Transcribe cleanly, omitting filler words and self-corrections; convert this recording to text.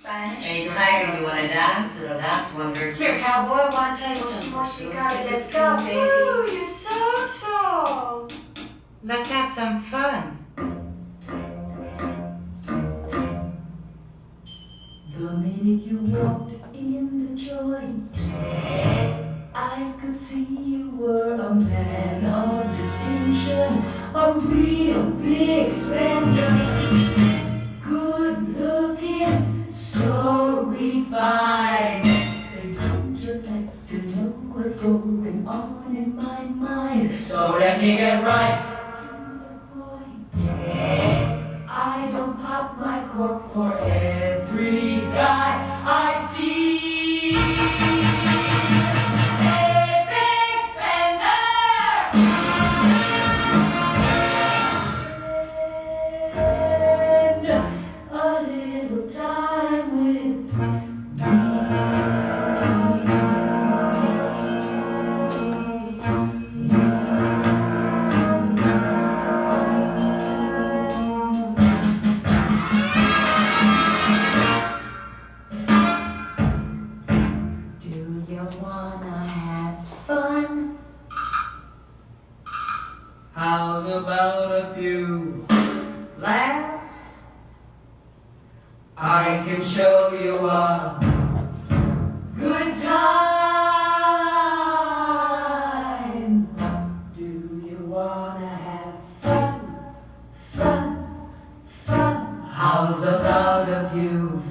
Spanish. Hey, Tiger, you wanna dance? Little dance wonder. Here, cowboy, I wanna tell you something. Let's go, baby. Ooh, you're so tall. Let's have some fun. The minute you walked in the joint, I could see you were a man of distinction, a real big spender, good looking, so refined. Say, would you like to know what's going on in my mind? So let me get right to the point. I don't pop my cork for every guy I see. Hey, big spender! Spend a little time with Do you wanna have fun? How's about a few laughs? I can show you a Good time. Do you wanna have fun? Fun, fun. how's about a few